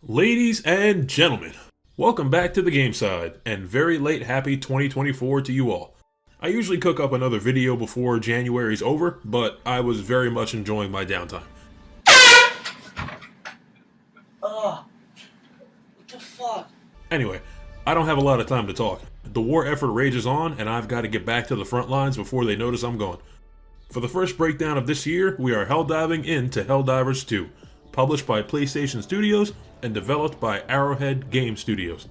Ladies and gentlemen, welcome back to the game side, and very late happy 2024 to you all. I usually cook up another video before January's over, but I was very much enjoying my downtime. What the fuck? Anyway, I don't have a lot of time to talk. The war effort rages on, and I've got to get back to the front lines before they notice I'm gone. For the first breakdown of this year, we are helldiving into Helldivers 2, published by PlayStation Studios and developed by Arrowhead Game Studios.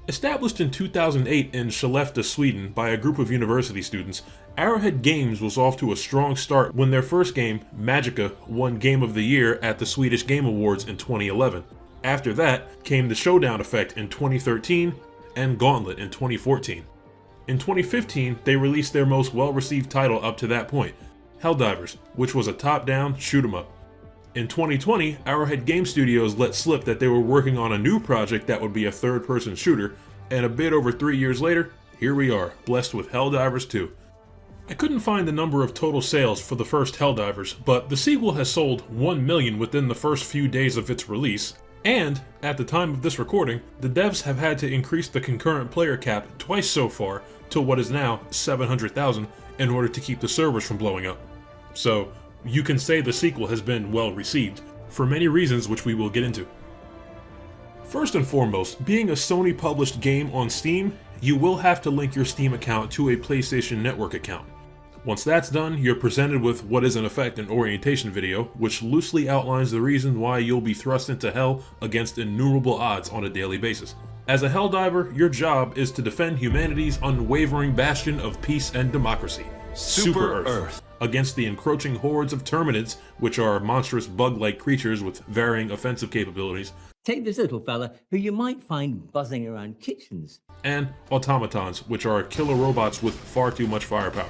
Established in 2008 in Skellefteå, Sweden by a group of university students, Arrowhead Games was off to a strong start when their first game, Magica, won Game of the Year at the Swedish Game Awards in 2011. After that came the Showdown Effect in 2013 and Gauntlet in 2014. In 2015, they released their most well-received title up to that point, Helldivers, which was a top-down shoot-'em-up. In 2020, Arrowhead Game Studios let slip that they were working on a new project that would be a third-person shooter, and a bit over 3 years later, here we are, blessed with Helldivers 2. I couldn't find the number of total sales for the first Helldivers, but the sequel has sold 1 million within the first few days of its release, and, at the time of this recording, the devs have had to increase the concurrent player cap twice so far to what is now 700,000 in order to keep the servers from blowing up. So, you can say the sequel has been well received, for many reasons which we will get into. First and foremost, being a Sony published game on Steam, you will have to link your Steam account to a PlayStation Network account. Once that's done, you're presented with what is in effect an orientation video, which loosely outlines the reason why you'll be thrust into hell against innumerable odds on a daily basis. As a Helldiver, your job is to defend humanity's unwavering bastion of peace and democracy, Super Earth, against the encroaching hordes of Terminids, which are monstrous bug-like creatures with varying offensive capabilities, Take this little fella who you might find buzzing around kitchens. and automatons, which are killer robots with far too much firepower.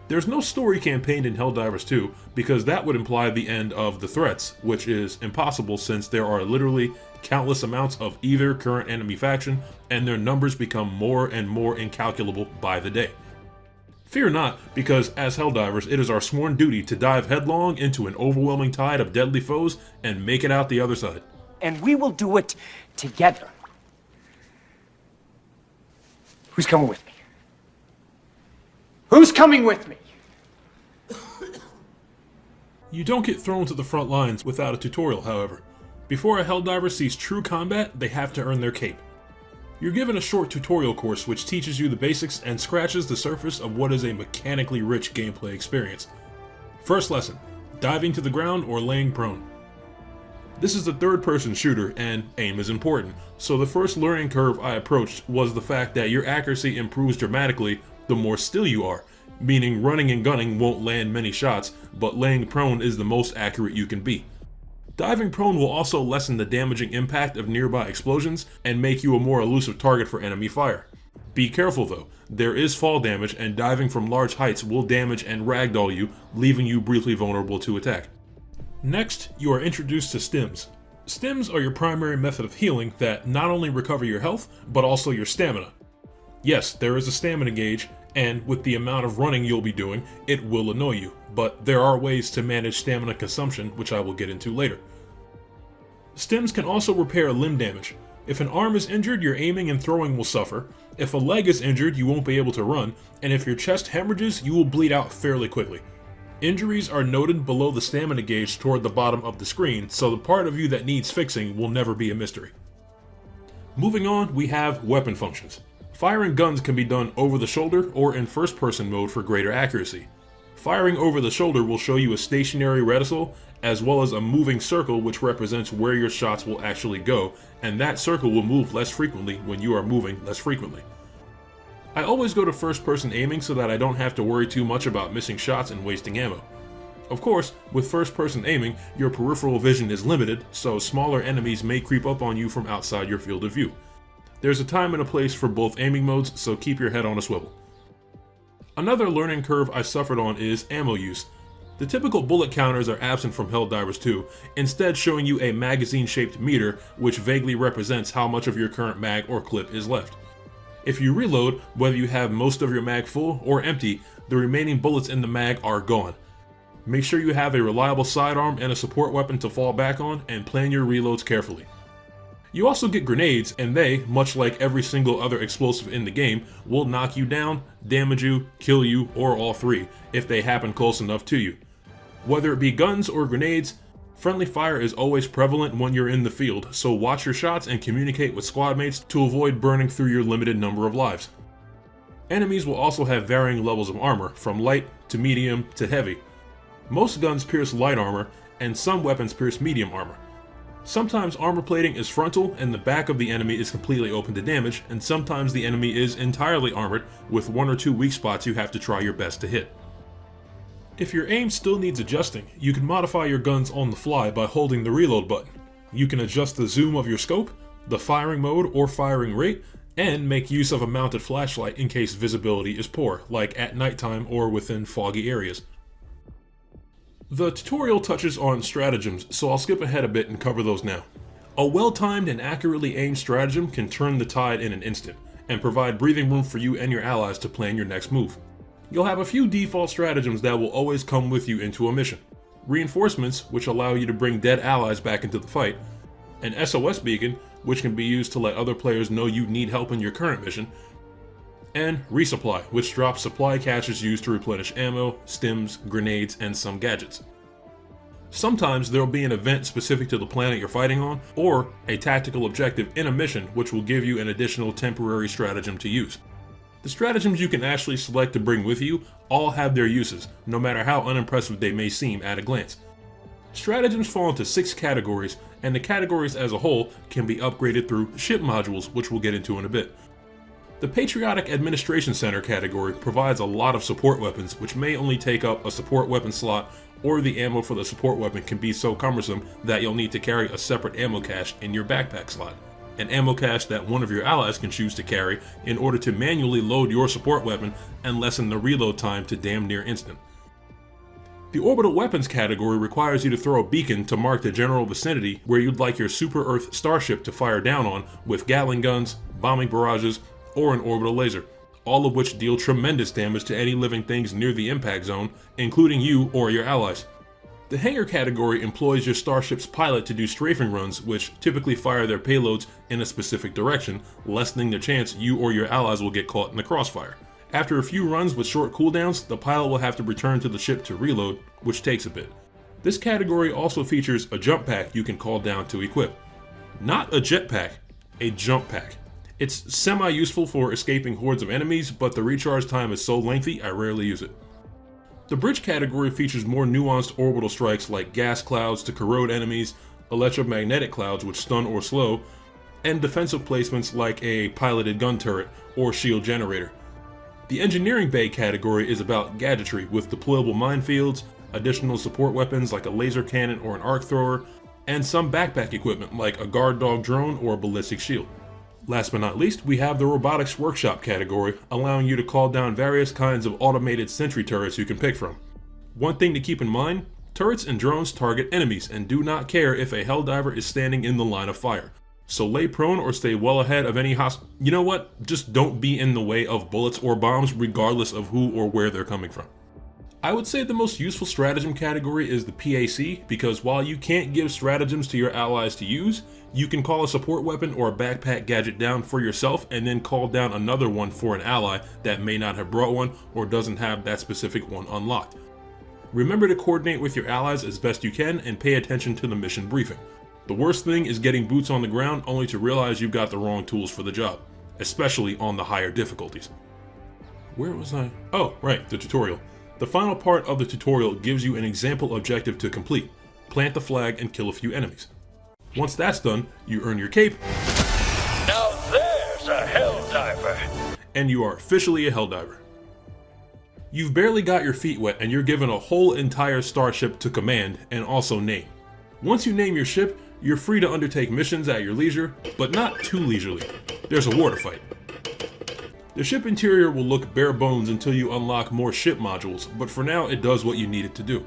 There's no story campaign in Helldivers 2 because that would imply the end of the threats, which is impossible since there are literally countless amounts of either current enemy faction, and their numbers become more and more incalculable by the day. Fear not, because as Helldivers, it is our sworn duty to dive headlong into an overwhelming tide of deadly foes and make it out the other side. And we will do it together. Who's coming with me? Who's coming with me? You don't get thrown to the front lines without a tutorial, however. Before a Helldiver sees true combat, they have to earn their cape. You're given a short tutorial course which teaches you the basics and scratches the surface of what is a mechanically rich gameplay experience. First lesson, diving to the ground or laying prone. This is a third-person shooter, and aim is important, so the first learning curve I approached was the fact that your accuracy improves dramatically the more still you are, meaning running and gunning won't land many shots, but laying prone is the most accurate you can be. Diving prone will also lessen the damaging impact of nearby explosions and make you a more elusive target for enemy fire. Be careful though, there is fall damage and diving from large heights will damage and ragdoll you, leaving you briefly vulnerable to attack. Next, you are introduced to stims. Stims are your primary method of healing that not only recover your health, but also your stamina. Yes, there is a stamina gauge, and with the amount of running you'll be doing, it will annoy you, but there are ways to manage stamina consumption, which I will get into later. Stims can also repair limb damage. If an arm is injured, your aiming and throwing will suffer. If a leg is injured, you won't be able to run, and if your chest hemorrhages, you will bleed out fairly quickly. Injuries are noted below the stamina gauge toward the bottom of the screen, so the part of you that needs fixing will never be a mystery. Moving on, we have weapon functions. Firing guns can be done over the shoulder or in first-person mode for greater accuracy. Firing over the shoulder will show you a stationary reticule, as well as a moving circle which represents where your shots will actually go, and that circle will move less frequently when you are moving less frequently. I always go to first-person aiming so that I don't have to worry too much about missing shots and wasting ammo. Of course, with first-person aiming, your peripheral vision is limited, so smaller enemies may creep up on you from outside your field of view. There's a time and a place for both aiming modes, so keep your head on a swivel. Another learning curve I suffered on is ammo use. The typical bullet counters are absent from Helldivers 2, instead showing you a magazine-shaped meter which vaguely represents how much of your current mag or clip is left. If you reload, whether you have most of your mag full or empty, the remaining bullets in the mag are gone. Make sure you have a reliable sidearm and a support weapon to fall back on, and plan your reloads carefully. You also get grenades, and they, much like every single other explosive in the game, will knock you down, damage you, kill you, or all three, if they happen close enough to you. Whether it be guns or grenades, friendly fire is always prevalent when you're in the field, so watch your shots and communicate with squad mates to avoid burning through your limited number of lives. Enemies will also have varying levels of armor, from light to medium to heavy. Most guns pierce light armor, and some weapons pierce medium armor. Sometimes armor plating is frontal and the back of the enemy is completely open to damage, and sometimes the enemy is entirely armored with one or two weak spots you have to try your best to hit. If your aim still needs adjusting, you can modify your guns on the fly by holding the reload button. You can adjust the zoom of your scope, the firing mode or firing rate, and make use of a mounted flashlight in case visibility is poor, like at nighttime or within foggy areas. The tutorial touches on stratagems, so I'll skip ahead a bit and cover those now. A well-timed and accurately aimed stratagem can turn the tide in an instant, and provide breathing room for you and your allies to plan your next move. You'll have a few default stratagems that will always come with you into a mission. Reinforcements, which allow you to bring dead allies back into the fight. An SOS beacon, which can be used to let other players know you need help in your current mission. And resupply, which drops supply caches used to replenish ammo, stims, grenades, and some gadgets. Sometimes there will be an event specific to the planet you're fighting on, or a tactical objective in a mission which will give you an additional temporary stratagem to use. The stratagems you can actually select to bring with you all have their uses, no matter how unimpressive they may seem at a glance. Stratagems fall into 6 categories, and the categories as a whole can be upgraded through ship modules, which we'll get into in a bit. The Patriotic Administration Center category provides a lot of support weapons, which may only take up a support weapon slot, or the ammo for the support weapon can be so cumbersome that you'll need to carry a separate ammo cache in your backpack slot. An ammo cache that one of your allies can choose to carry in order to manually load your support weapon and lessen the reload time to damn near instant. The Orbital Weapons category requires you to throw a beacon to mark the general vicinity where you'd like your Super Earth starship to fire down on with Gatling guns, bombing barrages, or an orbital laser, all of which deal tremendous damage to any living things near the impact zone, including you or your allies. The Hangar category employs your starship's pilot to do strafing runs, which typically fire their payloads in a specific direction, lessening the chance you or your allies will get caught in the crossfire. After a few runs with short cooldowns, the pilot will have to return to the ship to reload, which takes a bit. This category also features a jump pack you can call down to equip. Not a jetpack, a jump pack. It's semi-useful for escaping hordes of enemies, but the recharge time is so lengthy I rarely use it. The Bridge category features more nuanced orbital strikes like gas clouds to corrode enemies, electromagnetic clouds which stun or slow, and defensive placements like a piloted gun turret or shield generator. The Engineering Bay category is about gadgetry with deployable minefields, additional support weapons like a laser cannon or an arc thrower, and some backpack equipment like a guard dog drone or a ballistic shield. Last but not least, we have the Robotics Workshop category, allowing you to call down various kinds of automated sentry turrets you can pick from. One thing to keep in mind, turrets and drones target enemies and do not care if a Helldiver is standing in the line of fire. So lay prone or stay well ahead of any You know what? Just don't be in the way of bullets or bombs regardless of who or where they're coming from. I would say the most useful stratagem category is the PAC, because while you can't give stratagems to your allies to use, you can call a support weapon or a backpack gadget down for yourself and then call down another one for an ally that may not have brought one or doesn't have that specific one unlocked. Remember to coordinate with your allies as best you can and pay attention to the mission briefing. The worst thing is getting boots on the ground only to realize you've got the wrong tools for the job, especially on the higher difficulties. Where was I? Oh, right, the tutorial. The final part of the tutorial gives you an example objective to complete. Plant the flag and kill a few enemies. Once that's done, you earn your cape. Now there's a Helldiver! And you are officially a Helldiver. You've barely got your feet wet and you're given a whole entire starship to command and also name. Once you name your ship, you're free to undertake missions at your leisure, but not too leisurely. There's a war to fight. The ship interior will look bare bones until you unlock more ship modules, but for now it does what you need it to do.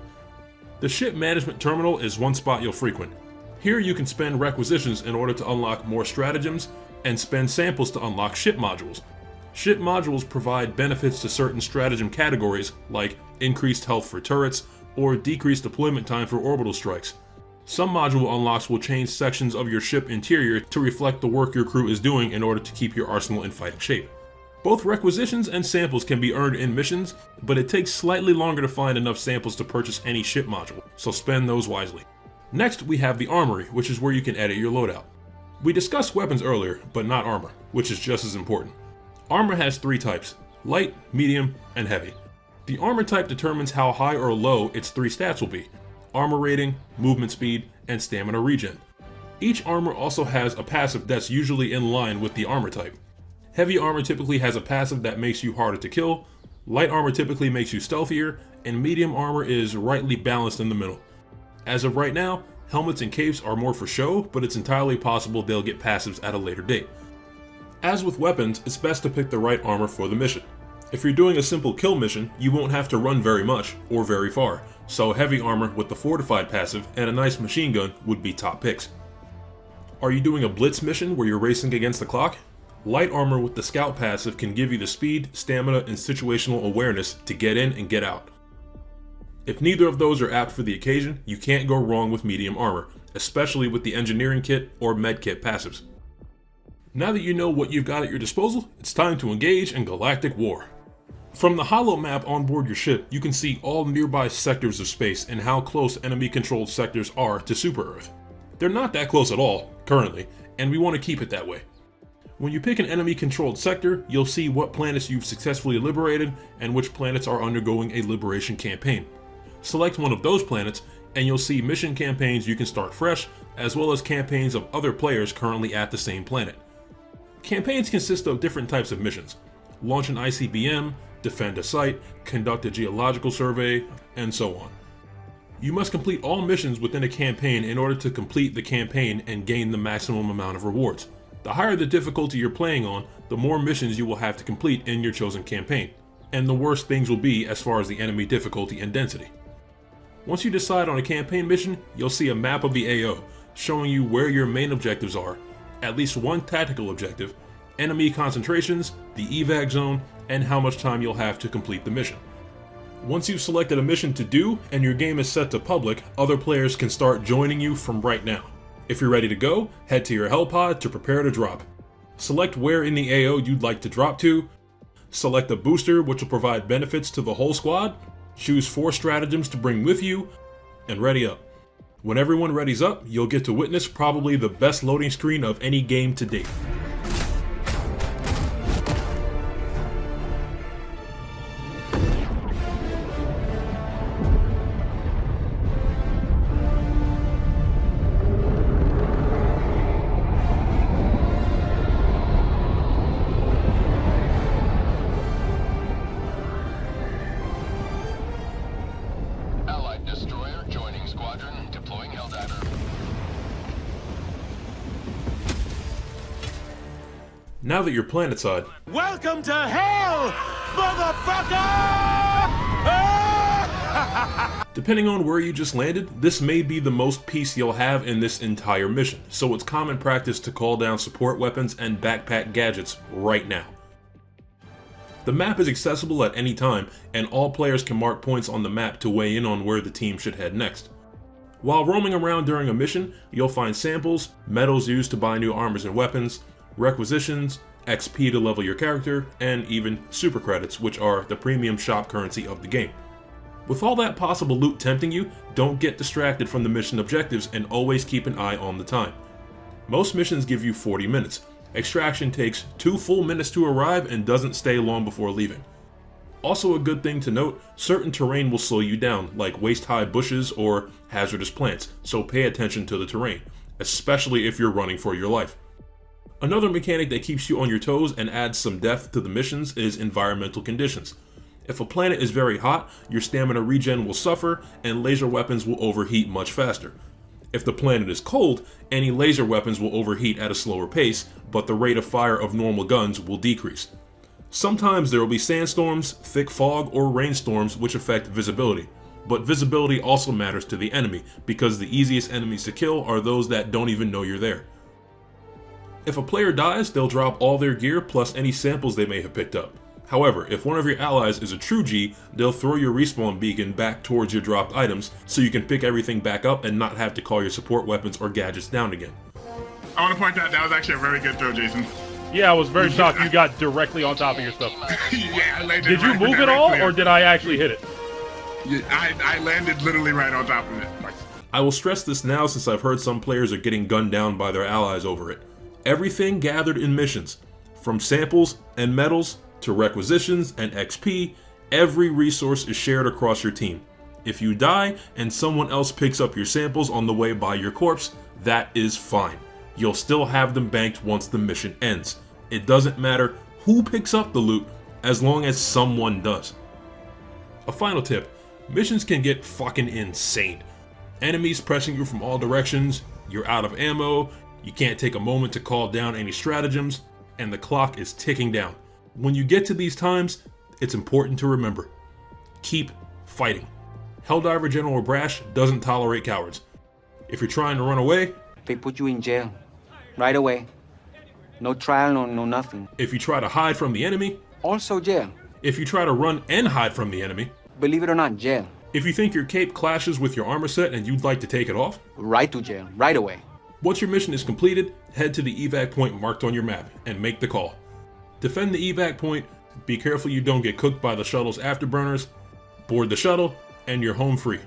The ship management terminal is one spot you'll frequent. Here you can spend requisitions in order to unlock more stratagems, and spend samples to unlock ship modules. Ship modules provide benefits to certain stratagem categories like increased health for turrets, or decrease deployment time for orbital strikes. Some module unlocks will change sections of your ship interior to reflect the work your crew is doing in order to keep your arsenal in fighting shape. Both requisitions and samples can be earned in missions, but it takes slightly longer to find enough samples to purchase any ship module, so spend those wisely. Next, we have the Armory, which is where you can edit your loadout. We discussed weapons earlier, but not armor, which is just as important. Armor has 3 types: light, medium, and heavy. The armor type determines how high or low its 3 stats will be: armor rating, movement speed, and stamina regen. Each armor also has a passive that's usually in line with the armor type. Heavy armor typically has a passive that makes you harder to kill, light armor typically makes you stealthier, and medium armor is rightly balanced in the middle. As of right now, helmets and capes are more for show, but it's entirely possible they'll get passives at a later date. As with weapons, it's best to pick the right armor for the mission. If you're doing a simple kill mission, you won't have to run very much, or very far, so heavy armor with the fortified passive and a nice machine gun would be top picks. Are you doing a blitz mission where you're racing against the clock? Light armor with the scout passive can give you the speed, stamina, and situational awareness to get in and get out. If neither of those are apt for the occasion, you can't go wrong with medium armor, especially with the engineering kit or med kit passives. Now that you know what you've got at your disposal, it's time to engage in galactic war. From the holo map on board your ship, you can see all nearby sectors of space and how close enemy-controlled sectors are to Super Earth. They're not that close at all, currently, and we want to keep it that way. When you pick an enemy-controlled sector, you'll see what planets you've successfully liberated and which planets are undergoing a liberation campaign. Select one of those planets, and you'll see mission campaigns you can start fresh, as well as campaigns of other players currently at the same planet. Campaigns consist of different types of missions: launch an ICBM, defend a site, conduct a geological survey, and so on. You must complete all missions within a campaign in order to complete the campaign and gain the maximum amount of rewards. The higher the difficulty you're playing on, the more missions you will have to complete in your chosen campaign, and the worse things will be as far as the enemy difficulty and density. Once you decide on a campaign mission, you'll see a map of the AO, showing you where your main objectives are, at least one tactical objective, enemy concentrations, the evac zone, and how much time you'll have to complete the mission. Once you've selected a mission to do and your game is set to public, other players can start joining you from right now. If you're ready to go, head to your Hellpod to prepare to drop. Select where in the AO you'd like to drop to, select a booster which will provide benefits to the whole squad, choose 4 stratagems to bring with you, and ready up. When everyone readies up, you'll get to witness probably the best loading screen of any game to date. Destroyer joining squadron, deploying Helldiver. Now that you're planetside, welcome to hell, motherfucker! Depending on where you just landed, this may be the most peace you'll have in this entire mission, so it's common practice to call down support weapons and backpack gadgets right now. The map is accessible at any time, and all players can mark points on the map to weigh in on where the team should head next. While roaming around during a mission, you'll find samples, medals used to buy new armors and weapons, requisitions, XP to level your character, and even super credits, which are the premium shop currency of the game. With all that possible loot tempting you, don't get distracted from the mission objectives and always keep an eye on the time. Most missions give you 40 minutes. Extraction takes 2 full minutes to arrive and doesn't stay long before leaving. Also a good thing to note, certain terrain will slow you down, like waist-high bushes or hazardous plants, so pay attention to the terrain, especially if you're running for your life. Another mechanic that keeps you on your toes and adds some depth to the missions is environmental conditions. If a planet is very hot, your stamina regen will suffer and laser weapons will overheat much faster. If the planet is cold, any laser weapons will overheat at a slower pace, but the rate of fire of normal guns will decrease. Sometimes there will be sandstorms, thick fog, or rainstorms which affect visibility, but visibility also matters to the enemy because the easiest enemies to kill are those that don't even know you're there. If a player dies, they'll drop all their gear plus any samples they may have picked up. However, if one of your allies is a true G, they'll throw your respawn beacon back towards your dropped items so you can pick everything back up and not have to call your support weapons or gadgets down again. I want to point out that was actually a very good throw, Jason. Yeah, I was very shocked you got directly on top of your stuff. Yeah, I landed Did you right move it all, directly or did I actually hit it? Yeah, I landed literally right on top of it. I will stress this now since I've heard some players are getting gunned down by their allies over it. Everything gathered in missions, from samples and medals to requisitions and XP, every resource is shared across your team. If you die and someone else picks up your samples on the way by your corpse, that is fine. You'll still have them banked once the mission ends. It doesn't matter who picks up the loot as long as someone does. A final tip, missions can get fucking insane. Enemies pressing you from all directions, you're out of ammo, you can't take a moment to call down any stratagems, and the clock is ticking down. When you get to these times, it's important to remember. Keep fighting. Helldiver General Brash doesn't tolerate cowards. If you're trying to run away, they put you in jail. Right away. No trial, no nothing. If you try to hide from the enemy, also jail. If you try to run and hide from the enemy, believe it or not, jail. If you think your cape clashes with your armor set and you'd like to take it off, right to jail, right away. Once your mission is completed, head to the evac point marked on your map and make the call. Defend the evac point, be careful you don't get cooked by the shuttle's afterburners, board the shuttle, and you're home free.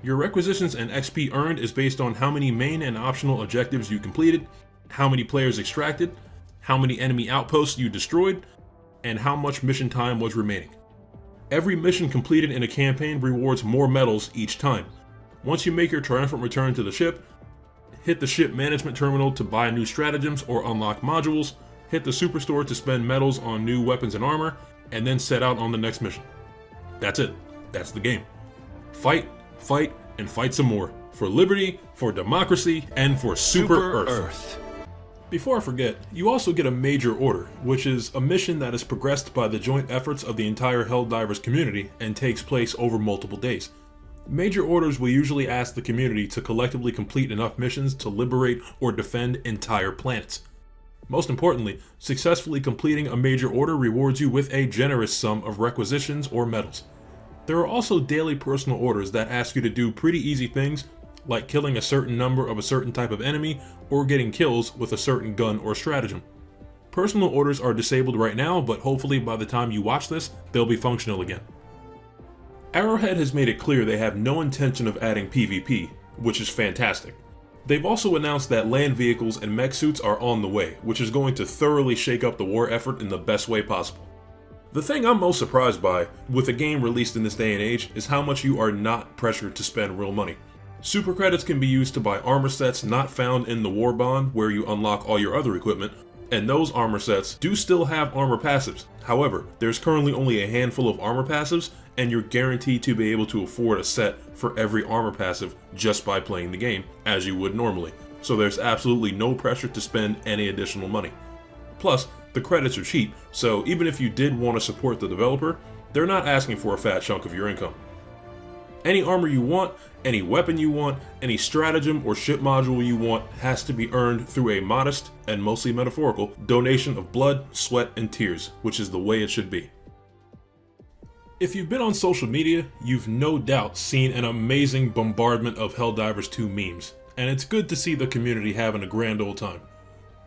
Your requisitions and XP earned is based on how many main and optional objectives you completed, how many players extracted, how many enemy outposts you destroyed, and how much mission time was remaining. Every mission completed in a campaign rewards more medals each time. Once you make your triumphant return to the ship, hit the ship management terminal to buy new stratagems or unlock modules, hit the superstore to spend medals on new weapons and armor, and then set out on the next mission. That's it. That's the game. Fight, fight, and fight some more. For liberty, for democracy, and for Super Earth. Before I forget, you also get a major order, which is a mission that is progressed by the joint efforts of the entire Helldivers community and takes place over multiple days. Major orders will usually ask the community to collectively complete enough missions to liberate or defend entire planets. Most importantly, successfully completing a major order rewards you with a generous sum of requisitions or medals. There are also daily personal orders that ask you to do pretty easy things, like killing a certain number of a certain type of enemy or getting kills with a certain gun or stratagem. Personal orders are disabled right now, but hopefully by the time you watch this, they'll be functional again. Arrowhead has made it clear they have no intention of adding PvP, which is fantastic. They've also announced that land vehicles and mech suits are on the way, which is going to thoroughly shake up the war effort in the best way possible. The thing I'm most surprised by, with a game released in this day and age, is how much you are not pressured to spend real money. Super credits can be used to buy armor sets not found in the war bond where you unlock all your other equipment, and those armor sets do still have armor passives. However, there's currently only a handful of armor passives, and you're guaranteed to be able to afford a set for every armor passive just by playing the game, as you would normally. So there's absolutely no pressure to spend any additional money. Plus, the credits are cheap, so even if you did want to support the developer, they're not asking for a fat chunk of your income. Any armor you want, any weapon you want, any stratagem or ship module you want has to be earned through a modest, and mostly metaphorical, donation of blood, sweat, and tears, which is the way it should be. If you've been on social media, you've no doubt seen an amazing bombardment of Helldivers 2 memes, and it's good to see the community having a grand old time.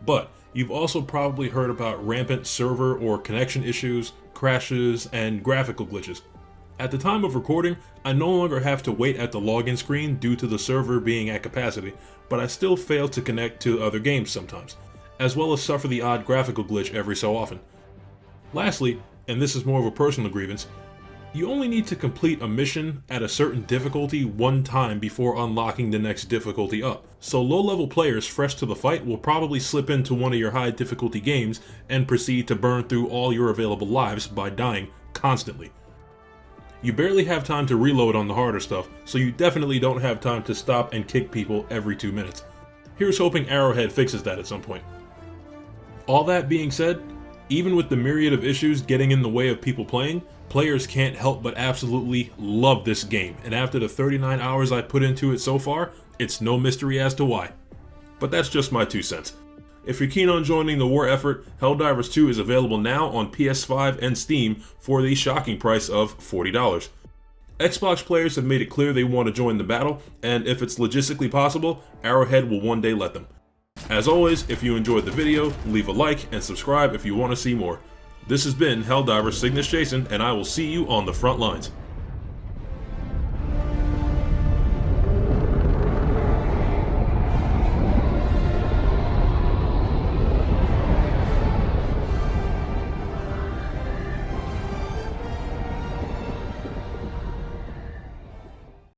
But you've also probably heard about rampant server or connection issues, crashes, and graphical glitches. At the time of recording, I no longer have to wait at the login screen due to the server being at capacity, but I still fail to connect to other games sometimes, as well as suffer the odd graphical glitch every so often. Lastly, and this is more of a personal grievance, you only need to complete a mission at a certain difficulty one time before unlocking the next difficulty up, so low-level players fresh to the fight will probably slip into one of your high difficulty games and proceed to burn through all your available lives by dying constantly. You barely have time to reload on the harder stuff, so you definitely don't have time to stop and kick people every 2 minutes. Here's hoping Arrowhead fixes that at some point. All that being said, even with the myriad of issues getting in the way of people playing, players can't help but absolutely love this game, and after the 39 hours I put into it so far, it's no mystery as to why. But that's just my 2 cents. If you're keen on joining the war effort, Helldivers 2 is available now on PS5 and Steam for the shocking price of $40. Xbox players have made it clear they want to join the battle, and if it's logistically possible, Arrowhead will one day let them. As always, if you enjoyed the video, leave a like and subscribe if you want to see more. This has been Helldivers Cygnus Jason, and I will see you on the front lines.